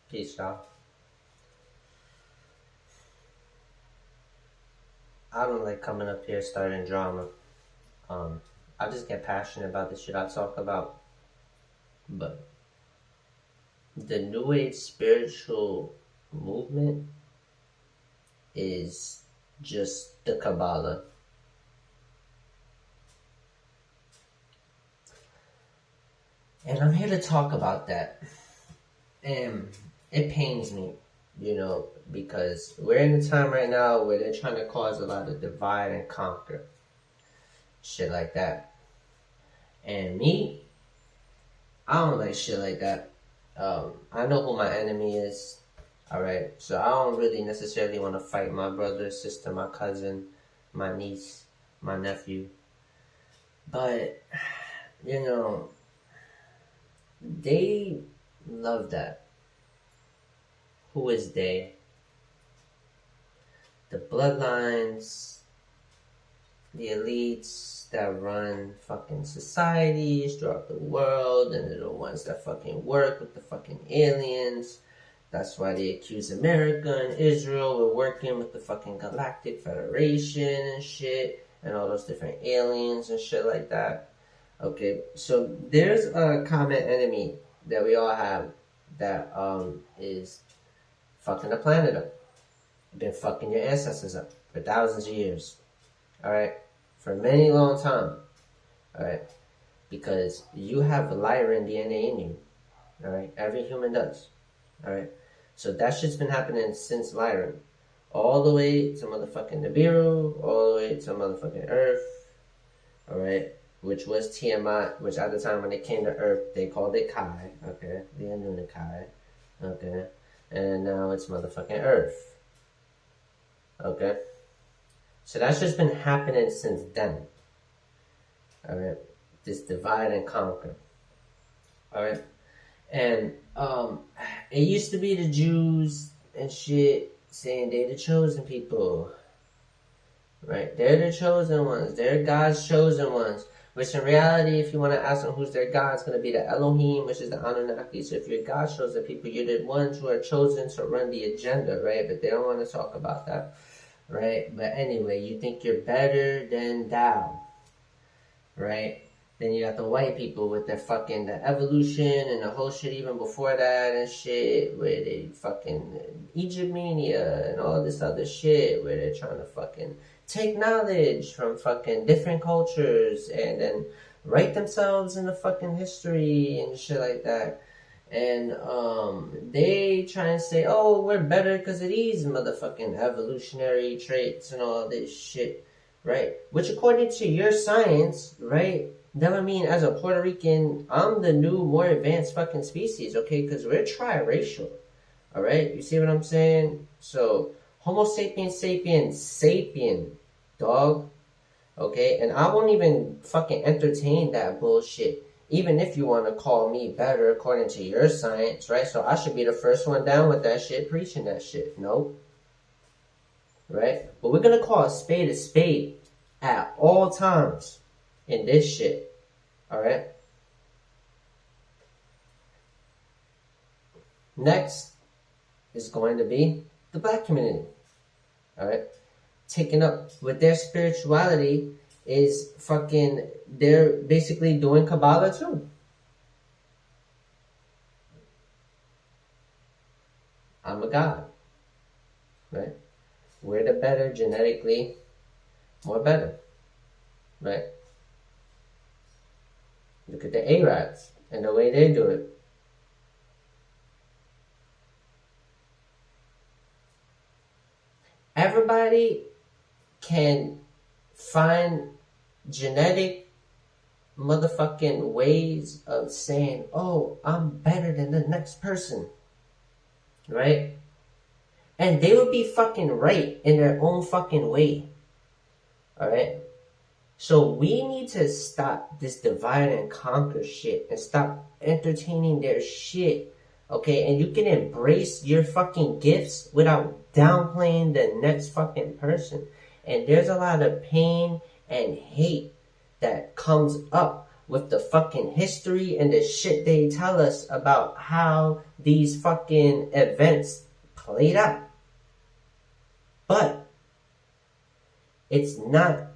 Peace, y'all. I don't like coming up here starting drama. I just get passionate about the shit I talk about. But the New Age spiritual movement is just the Kabbalah. And I'm here to talk about that. And it pains me, because we're in a time right now where they're trying to cause a lot of divide and conquer. Shit like that. And me, I don't like shit like that. I know who my enemy is. Alright, so I don't really necessarily want to fight my brother, sister, my cousin, my niece, my nephew. But, they love that. Who is they? The bloodlines, the elites that run fucking societies throughout the world, and they're the ones that fucking work with the fucking aliens. That's why they accuse America and Israel of working with the fucking Galactic Federation and shit, and all those different aliens and shit like that. Okay, so there's a common enemy that we all have that is fucking the planet up. Been fucking your ancestors up for thousands of years. Alright? For a many long time. Alright? Because you have Lyran DNA in you. Alright? Every human does. Alright? So that shit's been happening since Lyran. All the way to motherfucking Nibiru, all the way to motherfucking Earth. Alright? Which was Tiamat, which at the time when it came to Earth, they called it Kai. Okay? The Anuna Kai. Okay? And now it's motherfucking Earth. Okay? So that's just been happening since then. Alright? This divide and conquer. Alright? And it used to be the Jews and shit saying they're the chosen people. Right? They're the chosen ones. They're God's chosen ones. Which in reality, if you want to ask them who's their God, it's going to be the Elohim, which is the Anunnaki. So if you're God's chosen people, you're the ones who are chosen to run the agenda, right? But they don't want to talk about that, right? But anyway, you think you're better than thou, right? Then you got the white people with their fucking the evolution and the whole shit even before that and shit, where they fucking Egypt mania and all this other shit, where they're trying to fucking take knowledge from fucking different cultures and then write themselves in the fucking history and shit like that. And they try and say, oh, we're better because of these motherfucking evolutionary traits and all this shit, right? Which according to your science, right, that would mean as a Puerto Rican, I'm the new, more advanced fucking species, okay? Because we're triracial, all right? You see what I'm saying? So Homo sapiens sapien sapien, dog. Okay? And I won't even fucking entertain that bullshit. Even if you want to call me better according to your science, right? So I should be the first one down with that shit, preaching that shit. Nope. Right? But we're going to call a spade at all times in this shit. Alright? Next is going to be the black community. Alright? Taking up with their spirituality is fucking, they're basically doing Kabbalah too. I'm a god. Right? We're the better, genetically, more better. Right? Look at the Arabs and the way they do it. Everybody can find genetic motherfucking ways of saying, oh, I'm better than the next person. Right? And they would be fucking right in their own fucking way. Alright? So we need to stop this divide and conquer shit and stop entertaining their shit. Okay? And you can embrace your fucking gifts without downplaying the next fucking person. And there's a lot of pain and hate that comes up with the fucking history and the shit they tell us about how these fucking events played out. But it's not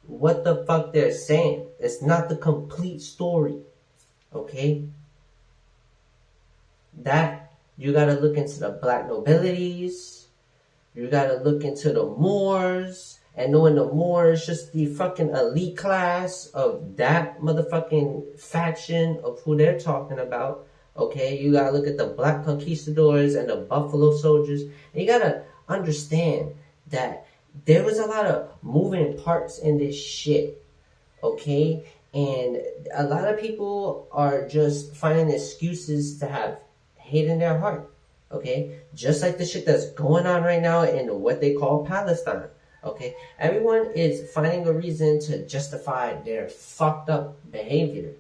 what the fuck they're saying. It's not the complete story. Okay? That, you gotta look into the black nobilities. You gotta look into the Moors. And knowing the Moors just the fucking elite class of that motherfucking faction of who they're talking about. Okay? You gotta look at the black conquistadors and the buffalo soldiers. And you gotta understand that there was a lot of moving parts in this shit, okay? And a lot of people are just finding excuses to have hate in their heart, okay? Just like the shit that's going on right now in what they call Palestine, okay? Everyone is finding a reason to justify their fucked up behavior,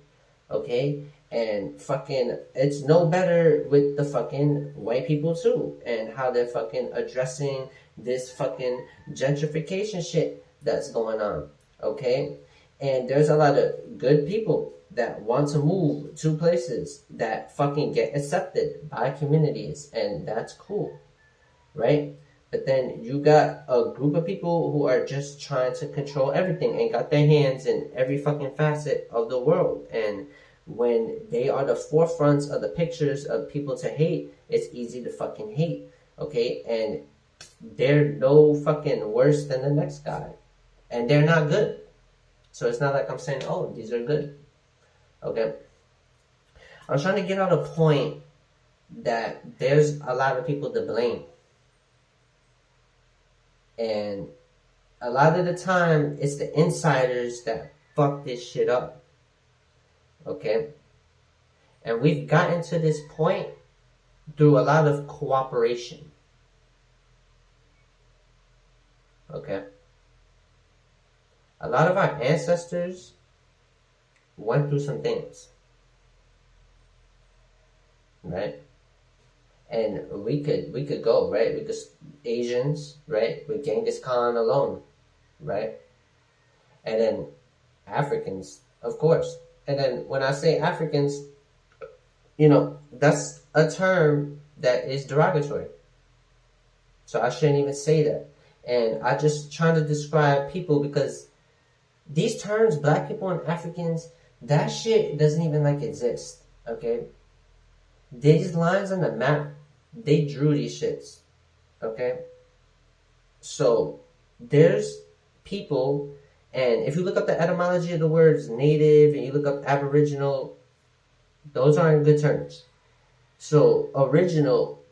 okay? And fucking, it's no better with the fucking white people too, and how they're fucking addressing this fucking gentrification shit that's going on, okay? And there's a lot of good people that want to move to places that fucking get accepted by communities, and that's cool, right? But then you got a group of people who are just trying to control everything and got their hands in every fucking facet of the world. And when they are the forefronts of the pictures of people to hate, it's easy to fucking hate, okay? And they're no fucking worse than the next guy. And they're not good. So it's not like I'm saying, oh, these are good. Okay? I'm trying to get on a point that there's a lot of people to blame. And a lot of the time, it's the insiders that fuck this shit up. Okay? And we've gotten to this point through a lot of cooperation. Okay? A lot of our ancestors went through some things. Right? And we could go, right? We could, Asians, right? With Genghis Khan alone, right? And then Africans, of course. And then when I say Africans, you know, that's a term that is derogatory. So I shouldn't even say that. And I just trying to describe people because these terms, black people and Africans, that shit doesn't even like exist, okay? These lines on the map, they drew these shits, okay? So there's people, and if you look up the etymology of the words native and you look up aboriginal, those aren't good terms. So original,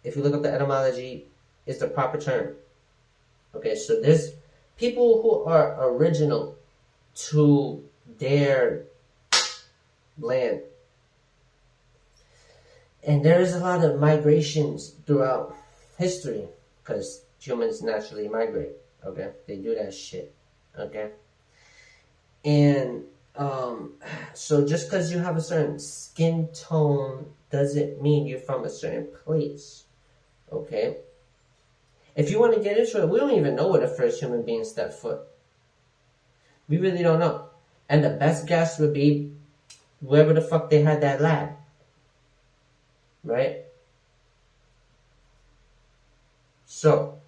if you look up the etymology, is the proper term. Okay, so there's people who are original to their land. And there is a lot of migrations throughout history because humans naturally migrate, okay? They do that shit, okay? And so just because you have a certain skin tone doesn't mean you're from a certain place, okay? If you want to get into it, we don't even know where the first human being stepped foot. We really don't know. And the best guess would be wherever the fuck they had that lab. Right? So,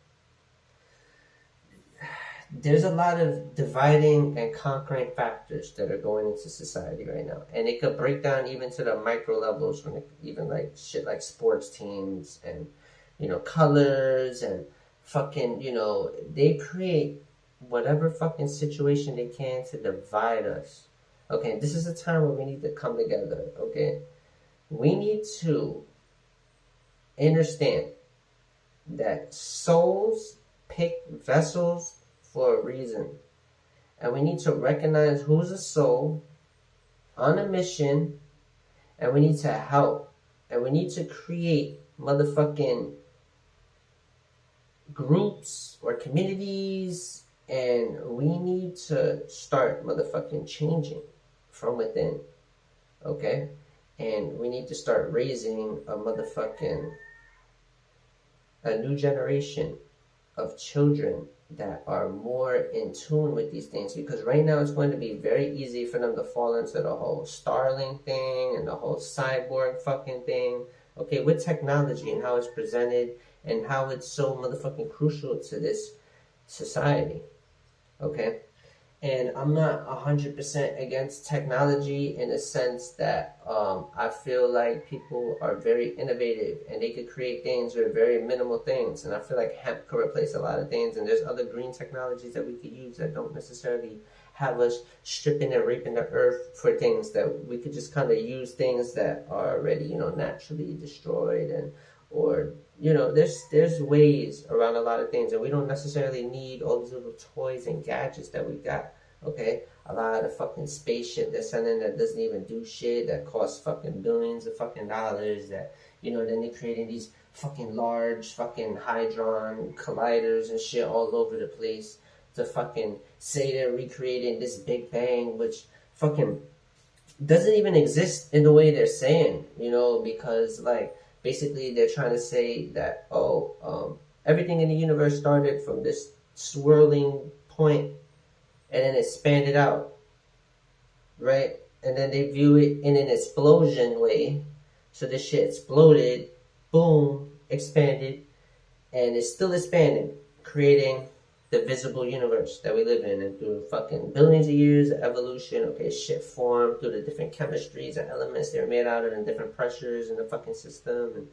there's a lot of dividing and conquering factors that are going into society right now. And it could break down even to the micro levels when it, even like shit like sports teams and, you know, colors and fucking, you know, they create whatever fucking situation they can to divide us. Okay, this is a time where we need to come together, okay? We need to understand that souls pick vessels for a reason. And we need to recognize who's a soul on a mission, and we need to help. And we need to create motherfucking groups or communities, and we need to start motherfucking changing from within. Okay? And we need to start raising a new generation of children that are more in tune with these things, because right now it's going to be very easy for them to fall into the whole Starlink thing and the whole cyborg fucking thing, okay, with technology and how it's presented and how it's so motherfucking crucial to this society, okay? And I'm not 100% against technology in the sense that I feel like people are very innovative and they could create things with very minimal things. And I feel like hemp could replace a lot of things. And there's other green technologies that we could use that don't necessarily have us stripping and raping the earth for things, that we could just kind of use things that are already, naturally destroyed, and or there's ways around a lot of things, and we don't necessarily need all these little toys and gadgets that we got. Okay, a lot of the fucking spaceship they're sending that doesn't even do shit, that costs fucking billions of fucking dollars, that then they're creating these fucking large fucking hadron colliders and shit all over the place to fucking say they're recreating this Big Bang, which fucking doesn't even exist in the way they're saying, because like basically they're trying to say that everything in the universe started from this swirling point and then expanded out, right? And then they view it in an explosion way. So this shit exploded, boom, expanded, and it's still expanding, creating the visible universe that we live in. And through fucking billions of years of evolution, okay, shit formed through the different chemistries and elements they're made out of, and different pressures in the fucking system and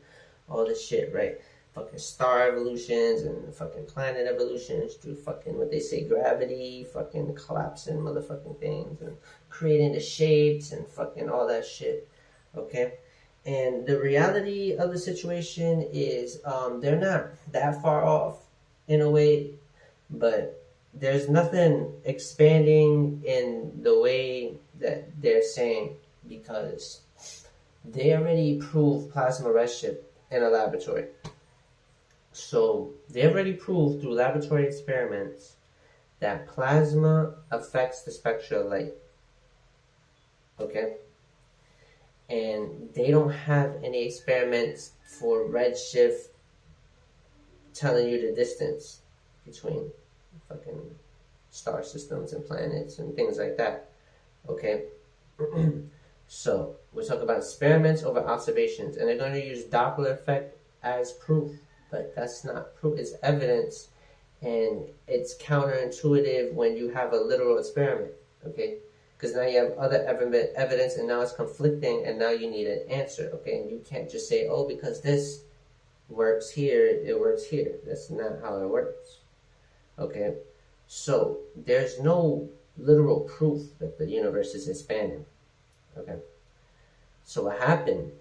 all this shit, right? Fucking star evolutions and fucking planet evolutions through fucking what they say gravity, fucking collapsing motherfucking things and creating the shapes and fucking all that shit, okay? And the reality of the situation is they're not that far off in a way, but there's nothing expanding in the way that they're saying, because they already proved plasma redshift in a laboratory. So they already proved through laboratory experiments that plasma affects the spectra of light. Okay? And they don't have any experiments for redshift telling you the distance between fucking star systems and planets and things like that. Okay? So we're talking about experiments over observations, and they're going to use Doppler effect as proof. But that's not proof, it's evidence, and it's counterintuitive when you have a literal experiment, okay? Because now you have other evidence, and now it's conflicting, and now you need an answer, okay? And you can't just say, because this works here, it works here. That's not how it works, okay? So there's no literal proof that the universe is expanding, okay? So what happened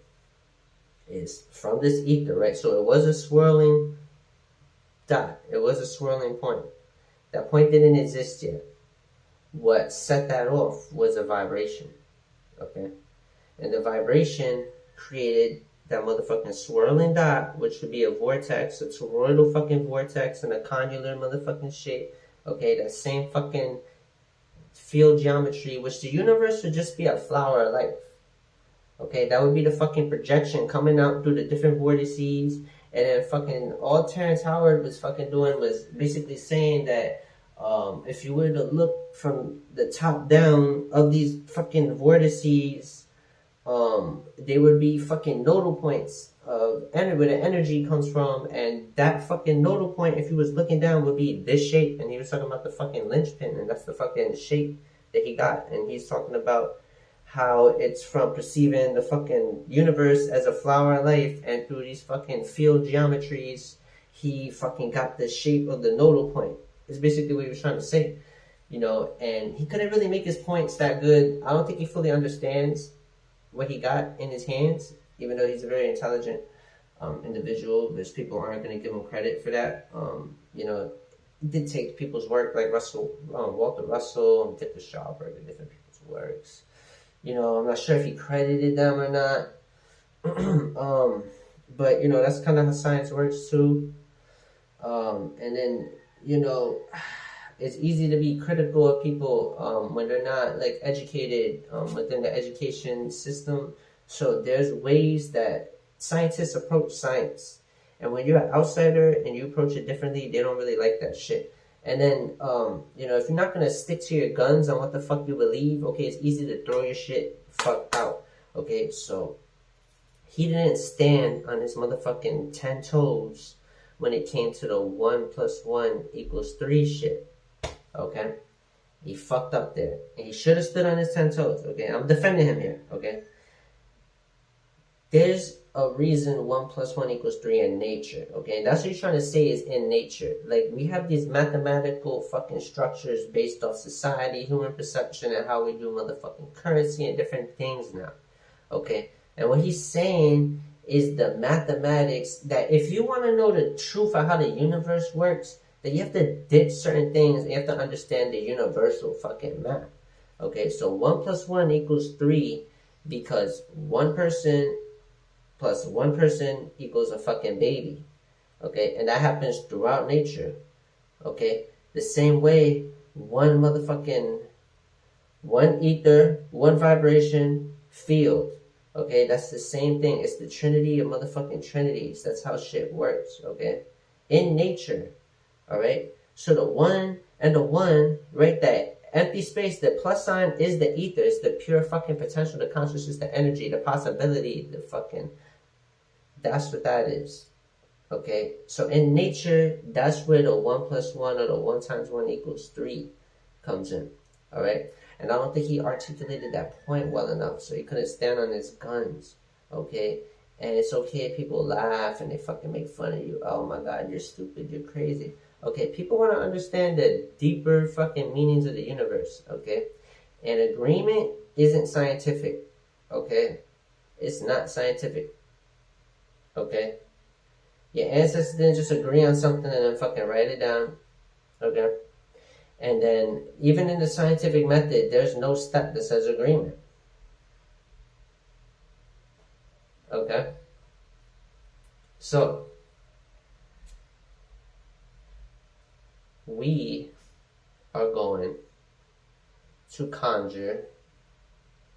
is from this ether, right? So it was a swirling dot. It was a swirling point. That point didn't exist yet. What set that off was a vibration, okay? And the vibration created that motherfucking swirling dot, which would be a vortex, a toroidal fucking vortex in a condylar motherfucking shape, okay? That same fucking field geometry, which the universe would just be a flower of life. Okay, that would be the fucking projection coming out through the different vortices. And then fucking all Terrence Howard was fucking doing was basically saying that if you were to look from the top down of these fucking vortices, they would be fucking nodal points of where the energy comes from. And that fucking nodal point, if you was looking down, would be this shape. And he was talking about the fucking linchpin, and that's the fucking shape that he got. And he's talking about how it's from perceiving the fucking universe as a flower of life, and through these fucking field geometries, he fucking got the shape of the nodal point. It's basically what he was trying to say, and he couldn't really make his points that good. I don't think he fully understands what he got in his hands, even though he's a very intelligent individual. There's people aren't going to give him credit for that. He did take people's work, like Walter Russell, and Victor Schauberg, and different people's works. I'm not sure if he credited them or not. But, that's kind of how science works too. And then, it's easy to be critical of people when they're not, like, educated within the education system. So there's ways that scientists approach science. And when you're an outsider and you approach it differently, they don't really like that shit. And then, if you're not gonna stick to your guns on what the fuck you believe, okay, it's easy to throw your shit fucked out. Okay, so he didn't stand on his motherfucking 10 toes when it came to the 1 + 1 = 3 shit. Okay? He fucked up there. And he should have stood on his 10 toes. Okay? I'm defending him here. Okay? There's a reason 1 + 1 = 3 in nature. Okay? That's what he's trying to say is in nature. Like, we have these mathematical fucking structures based off society, human perception, and how we do motherfucking currency and different things now. Okay? And what he's saying is the mathematics that if you want to know the truth of how the universe works, that you have to ditch certain things and you have to understand the universal fucking math. Okay, so 1 + 1 = 3 because one person plus one person equals a fucking baby. Okay, and that happens throughout nature. Okay, the same way one ether, one vibration, field. Okay, that's the same thing. It's the trinity of motherfucking trinities. That's how shit works, okay? In nature, alright? So the 1 and the 1, right, that empty space, the plus sign is the ether. It's the pure fucking potential, the consciousness, the energy, the possibility, the fucking... That's what that is, okay? So in nature, that's where the 1 + 1 or the 1 × 1 = 3 comes in, alright? And I don't think he articulated that point well enough, so he couldn't stand on his guns, okay? And it's okay if people laugh and they fucking make fun of you. Oh my God, you're stupid, you're crazy. Okay, people want to understand the deeper fucking meanings of the universe, okay? And agreement isn't scientific, okay? It's not scientific, okay? Your ancestors didn't just agree on something and then fucking write it down, okay? And then, even in the scientific method, there's no step that says agreement. Okay? So, we are going to conjure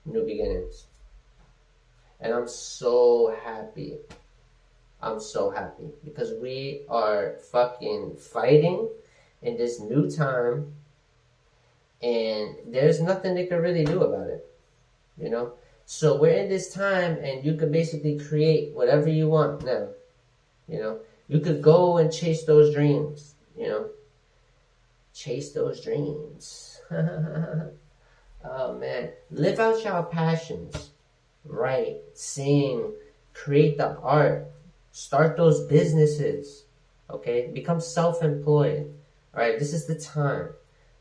new beginnings. And I'm so happy. I'm so happy. Because we are fucking fighting in this new time, and there's nothing they can really do about it, you know? So we're in this time, and you could basically create whatever you want now, you know? You could go and chase those dreams, you know? Chase those dreams. Oh, man. Live out your passions. Write, sing, create the art, start those businesses, okay? Become self-employed. All right, this is the time,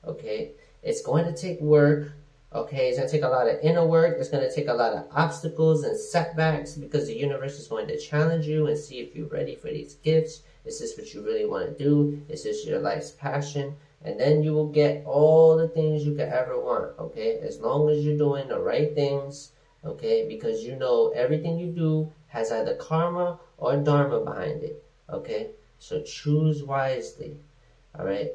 okay? It's going to take work, okay? It's going to take a lot of inner work. It's going to take a lot of obstacles and setbacks because the universe is going to challenge you and see if you're ready for these gifts. Is this what you really want to do? Is this your life's passion? And then you will get all the things you could ever want, okay? As long as you're doing the right things, okay? Because you know everything you do has either karma or dharma behind it, okay? So choose wisely. All right,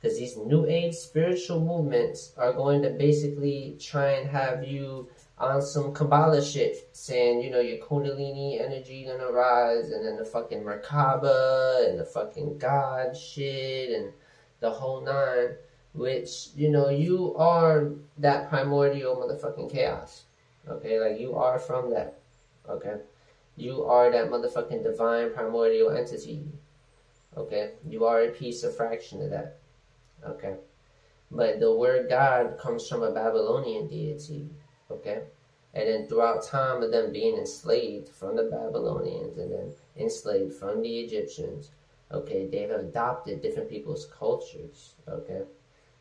because these new age spiritual movements are going to basically try and have you on some kabbalah shit, saying, you know, your kundalini energy gonna rise, and then the fucking Merkaba and the fucking God shit and the whole nine, which, you know, you are that primordial motherfucking chaos, okay? Like, you are from that, okay? You are that motherfucking divine primordial entity. Okay, you are a piece, a fraction of that. Okay, but the word God comes from a Babylonian deity. Okay, and then throughout time of them being enslaved from the Babylonians and then enslaved from the Egyptians, okay, they've adopted different people's cultures. Okay,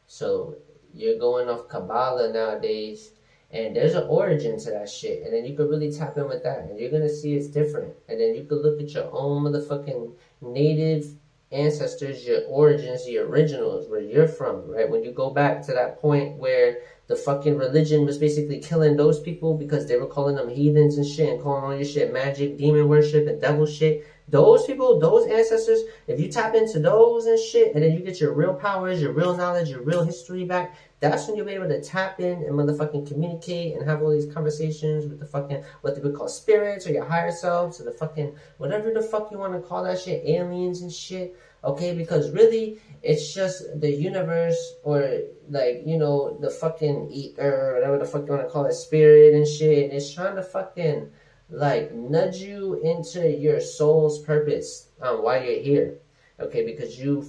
so you're going off Kabbalah nowadays, and there's an origin to that shit, and then you could really tap in with that, and you're gonna see it's different, and then you could look at your own motherfucking native ancestors, your origins, the originals, where you're from, right? When you go back to that point where the fucking religion was basically killing those people because they were calling them heathens and shit and calling all your shit magic, demon worship, and devil shit. Those people, those ancestors, if you tap into those and shit, and then you get your real powers, your real knowledge, your real history back, that's when you'll be able to tap in and motherfucking communicate and have all these conversations with the fucking, what they would call spirits or your higher selves or the fucking, whatever the fuck you want to call that shit, aliens and shit, okay? Because really, it's just the universe or, like, you know, the fucking ether, whatever the fuck you want to call it, spirit and shit. It's trying to fucking, like, nudge you into your soul's purpose why you're here, okay? Because you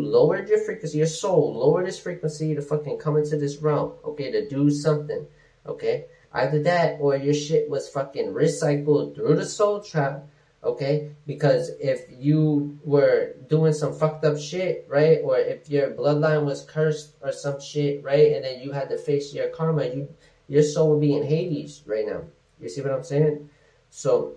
lowered your frequency, your soul lowered its frequency to fucking come into this realm, okay, to do something, okay? Either that or your shit was fucking recycled through the soul trap, okay? Because if you were doing some fucked up shit, right? Or if your bloodline was cursed or some shit, right? And then you had to face your karma, your soul would be in Hades right now. You see what I'm saying? So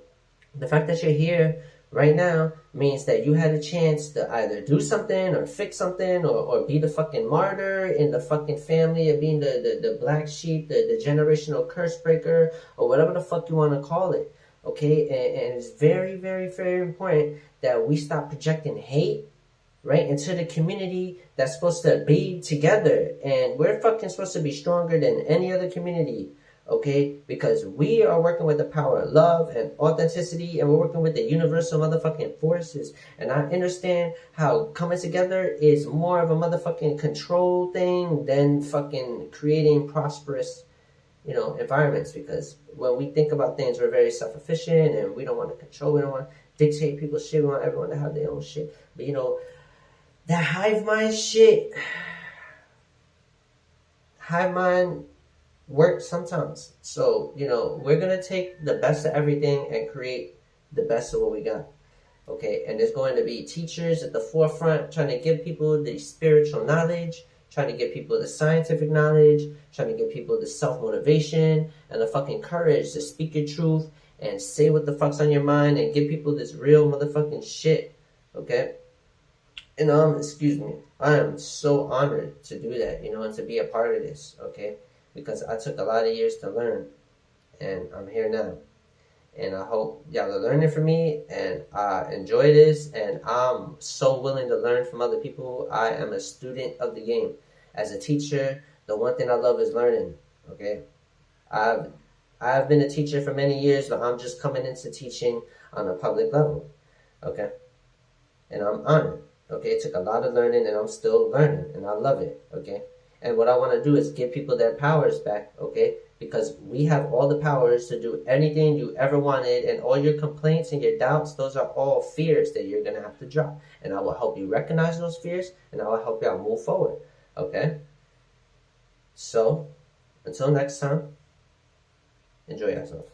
the fact that you're here right now means that you had a chance to either do something or fix something or be the fucking martyr in the fucking family of being the black sheep, the generational curse breaker, or whatever the fuck you want to call it. Okay? And it's very, very, very important that we stop projecting hate, right, into the community that's supposed to be together. And we're fucking supposed to be stronger than any other community. Okay, because we are working with the power of love and authenticity, and we're working with the universal motherfucking forces. And I understand how coming together is more of a motherfucking control thing than fucking creating prosperous, you know, environments. Because when we think about things, we're very self-efficient and we don't want to control, we don't want to dictate people's shit, we want everyone to have their own shit. But you know, that hive mind shit, hive mind works sometimes. So, you know, we're going to take the best of everything and create the best of what we got. Okay, and there's going to be teachers at the forefront trying to give people the spiritual knowledge, trying to give people the scientific knowledge, trying to give people the self-motivation and the fucking courage to speak your truth and say what the fuck's on your mind and give people this real motherfucking shit. Okay? And excuse me, I am so honored to do that, you know, and to be a part of this, okay? Because I took a lot of years to learn, and I'm here now. And I hope y'all are learning from me, and I enjoy this, and I'm so willing to learn from other people. I am a student of the game. As a teacher, the one thing I love is learning, okay? I've been a teacher for many years, but I'm just coming into teaching on a public level, okay? And I'm honored, okay? It took a lot of learning, and I'm still learning, and I love it, okay? And what I want to do is give people their powers back, okay? Because we have all the powers to do anything you ever wanted, and all your complaints and your doubts, those are all fears that you're going to have to drop. And I will help you recognize those fears, and I will help y'all move forward, okay? So, until next time, enjoy yourself.